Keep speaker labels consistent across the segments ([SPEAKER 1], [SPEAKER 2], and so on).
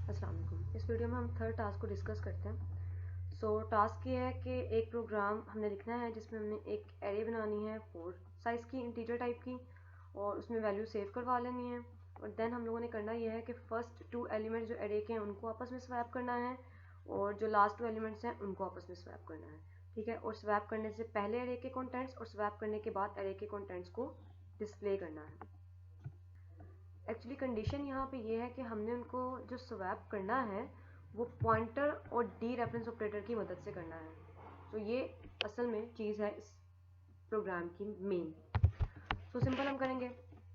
[SPEAKER 1] अस्सलाम वालेकुम। इस वीडियो में हम थर्ड टास्क को डिस्कस करते हैं। टास्क ये है कि एक प्रोग्राम हमने लिखना है जिसमें हमने एक एरे बनानी है 4 साइज़ की इंटीजर टाइप की, और उसमें वैल्यू सेव करवा लेनी है। और देन हम लोगों ने करना यह है कि फ़र्स्ट 2 एलिमेंट्स जो एरे के हैं उनको आपस में स्वैप करना है, और जो लास्ट 2 एलिमेंट्स हैं उनको आपस में स्वैप करना है। ठीक है, और स्वैप करने से पहले एरे के कंटेंट्स और स्वैप करने के बाद एरे के कंटेंट्स को डिस्प्ले करना है। एक्चुअली कंडीशन यहाँ पे ये है कि हमने उनको जो स्वैप करना है वो पॉइंटर और डी रेफरेंस ऑपरेटर की मदद से करना है। ये असल में चीज़ है इस प्रोग्राम की मेन। सिंपल हम करेंगे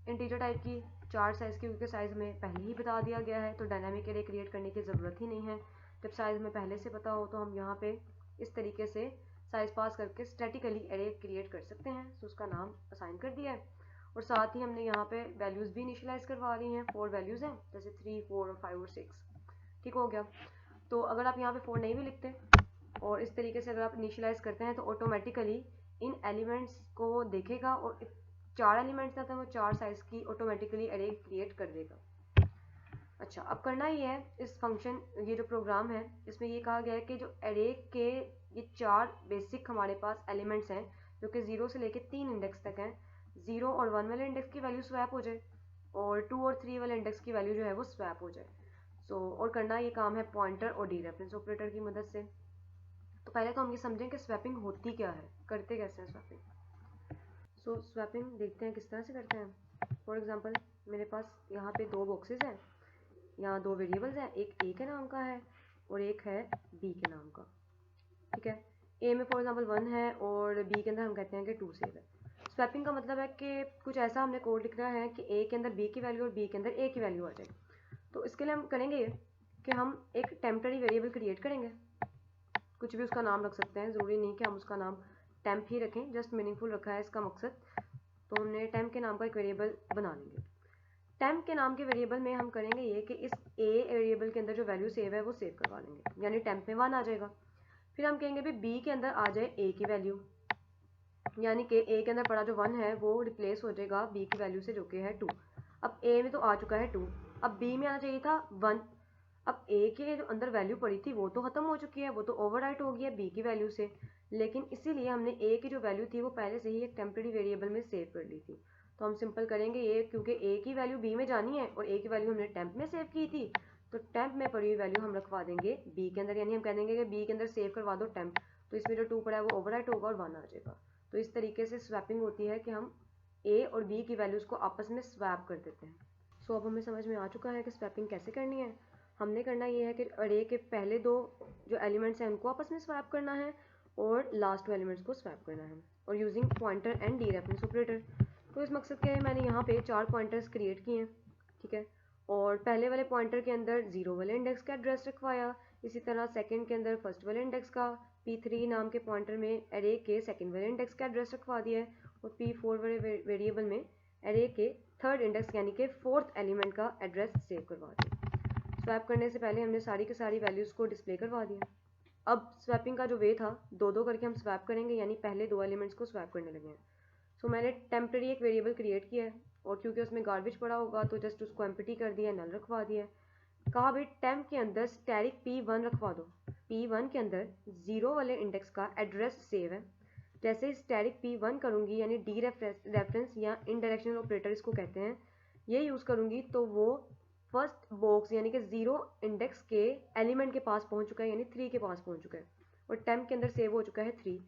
[SPEAKER 1] इंटीजर टाइप की 4 साइज़ की, क्योंकि साइज़ में पहले ही बता दिया गया है तो डायनामिक एरे क्रिएट करने की ज़रूरत ही नहीं है। जब साइज़ में पहले से पता हो तो हम यहाँ पे इस तरीके से साइज़ पास करके स्टैटिकली एरे क्रिएट कर सकते हैं। उसका नाम असाइन कर दिया है, और साथ ही हमने यहाँ पे वैल्यूज़ भी इनिशियलाइज करवा ली हैं। 4 वैल्यूज़ हैं, जैसे 3, 4 और 5 और 6। ठीक हो गया। तो अगर आप यहाँ पे 4 नहीं भी लिखते और इस तरीके से अगर आप इनिशियलाइज करते हैं तो ऑटोमेटिकली इन एलिमेंट्स को देखेगा, और 4 एलिमेंट्स था तो वो 4 साइज़ की ऑटोमेटिकली एरे क्रिएट कर देगा। अच्छा, अब करना ये है इस फंक्शन, ये जो प्रोग्राम है इसमें ये कहा गया है कि जो एरे के ये 4 बेसिक हमारे पास एलिमेंट्स हैं जो कि 0 से लेके 3 इंडेक्स तक हैं, 0 और 1 वाले इंडेक्स की वैल्यू स्वैप हो जाए और 2 और 3 वाले इंडेक्स की वैल्यू जो है वो स्वैप हो जाए। और करना ये काम है पॉइंटर और डी रेफरेंस ऑपरेटर की मदद से। तो पहले तो हम ये समझें कि स्वैपिंग होती क्या है, करते कैसे हैं स्वैपिंग। स्वैपिंग देखते हैं किस तरह से करते हैं। फॉर एग्जांपल मेरे पास यहाँ पे 2 बॉक्सेस हैं, यहाँ 2 वेरिएबल्स हैं, एक ए के नाम का है और एक है बी के नाम का। ठीक है, ए में फॉर एग्जांपल 1 है और बी के अंदर हम कहते हैं कि 2 सेव है। स्वैपिंग का मतलब है कि कुछ ऐसा हमने कोड लिखना है कि ए के अंदर बी की वैल्यू और बी के अंदर ए की वैल्यू आ जाए। तो इसके लिए हम करेंगे ये कि हम एक टेम्पररी वेरिएबल क्रिएट करेंगे, कुछ भी उसका नाम रख सकते हैं, ज़रूरी नहीं कि हम उसका नाम टेम्प ही रखें, जस्ट मीनिंगफुल रखा है इसका मकसद। तो हमने टेम्प के नाम का एक वेरिएबल बना लेंगे। टेम्प के नाम के वेरिएबल में हम करेंगे ये कि इस ए वेरिएबल के अंदर जो वैल्यू सेव है वो सेव करवा लेंगे, यानी टेम्प में 1 आ जाएगा। फिर हम कहेंगे भी बी के अंदर आ जाए ए की वैल्यू, यानी कि ए के अंदर पड़ा जो 1 है वो रिप्लेस हो जाएगा बी की वैल्यू से जो कि है 2। अब ए में तो आ चुका है 2, अब बी में आना चाहिए था 1। अब ए के जो अंदर वैल्यू पड़ी थी वो तो ख़त्म हो चुकी है, वो तो ओवरराइट हो गई है बी की वैल्यू से, लेकिन इसीलिए हमने ए की जो वैल्यू थी वो पहले से ही एक टेम्पररी वेरिएबल में सेव कर ली थी। तो हम सिंपल करेंगे ये, क्योंकि ए की वैल्यू बी में जानी है और ए की वैल्यू हमने टेम्प में सेव की थी, तो टेम्प में पड़ी हुई वैल्यू हम रखवा देंगे बी के अंदर, यानी हम कह देंगे कि बी के अंदर सेव करवा दो टेम्प। तो इसमें जो 2 पड़ा है वो ओवरराइट होगा और 1 आ जाएगा। तो इस तरीके से स्वैपिंग होती है कि हम ए और बी की वैल्यूज़ को आपस में स्वैप कर देते हैं। अब हमें समझ में आ चुका है कि स्वैपिंग कैसे करनी है। हमने करना ये है कि अरे के पहले 2 जो एलिमेंट्स हैं उनको आपस में स्वैप करना है और लास्ट 2 एलिमेंट्स को स्वैप करना है, और using pointer and D reference operator. तो इस मकसद के लिए मैंने यहाँ पे 4 पॉइंटर्स क्रिएट किए हैं। ठीक है, और पहले वाले पॉइंटर के अंदर 0 वाले इंडेक्स का एड्रेस रखवाया, इसी तरह सेकंड के अंदर फर्स्ट वाले इंडेक्स का, P3 नाम के पॉइंटर में एरे के सेकंड वाले इंडेक्स का एड्रेस रखवा दिया है, और P4 वाले वेरिएबल में एरे के थर्ड इंडेक्स यानी कि 4th एलिमेंट का एड्रेस सेव करवा दिया। स्वैप करने से पहले हमने सारी की सारी वैल्यूज़ को डिस्प्ले करवा दिया। अब स्वैपिंग का जो वे था 2-2 करके हम स्वैप करेंगे, यानी पहले 2 एलिमेंट्स को स्वैप करने लगे हैं। मैंने टेम्पररी एक वेरिएबल क्रिएट किया है, और क्योंकि उसमें गार्बेज पड़ा होगा तो जस्ट उसको एम्प्टी कर दिया, नल रखवा दिया। कहा भाई टेम्प के अंदर स्टैटिक P1 रखवा दो। P1 के अंदर 0 वाले इंडेक्स का एड्रेस सेव है। जैसे ही स्टैटिक P1 करूँगी, यानी डी रेफरेंस या इनडायरेक्शनल ऑपरेटर इसको कहते हैं, ये यूज़ करूँगी तो वो फर्स्ट बॉक्स यानी कि 0 इंडेक्स के एलिमेंट के पास पहुँच चुका है, यानी 3 के पास पहुँच चुका है, और टेम्प के अंदर सेव हो चुका है 3।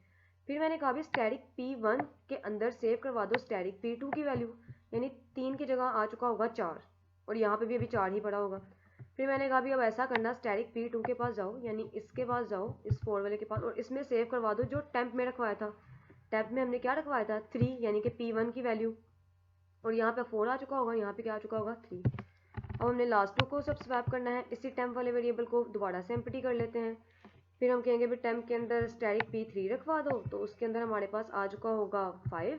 [SPEAKER 1] फिर मैंने कहा भी स्टैटिक P1 के अंदर सेव करवा दो स्टैटिक P2 की वैल्यू, यानी 3 की जगह आ चुका होगा 4, और यहाँ पे भी अभी 4 ही पड़ा होगा। फिर मैंने कहा भी अब ऐसा करना, स्टैटिक P2 के पास जाओ, यानी इसके पास जाओ, इस 4 वाले के पास, और इसमें सेव करवा दो जो टेम्प में रखवाया था। टेम्प में हमने क्या रखवाया था 3, यानी कि P1 की वैल्यू, और यहाँ पे 4 आ चुका होगा, यहाँ पे क्या आ चुका होगा 3। अब हमने लास्ट 2 को सब स्वैप करना है, इसी टेम्प वाले वेरिएबल को दोबारा से एम्प्टी कर लेते हैं। फिर हम कहेंगे भी टेम्प के अंदर स्टैटिक P3 रखवा दो, तो उसके अंदर हमारे पास आ चुका होगा 5।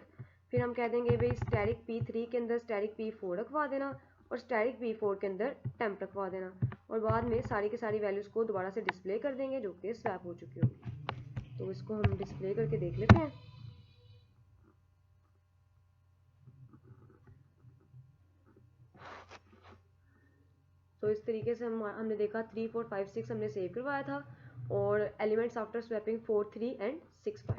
[SPEAKER 1] फिर हम कह देंगे भाई स्टैटिक P3 के अंदर स्टैटिक P4 रखवा देना, और स्टैटिक P4 के अंदर टेम्प रखवा देना, और बाद में सारी की सारी वैल्यूज़ को दोबारा से डिस्प्ले कर देंगे जो कि स्वैप हो चुकी होगी। तो इसको हम डिस्प्ले करके देख लेते हैं। तो इस तरीके से हमने देखा 3 4 5 6 हमने सेव करवाया था, और एलिमेंट्स आफ्टर स्वैपिंग 4 3 एंड 6 5।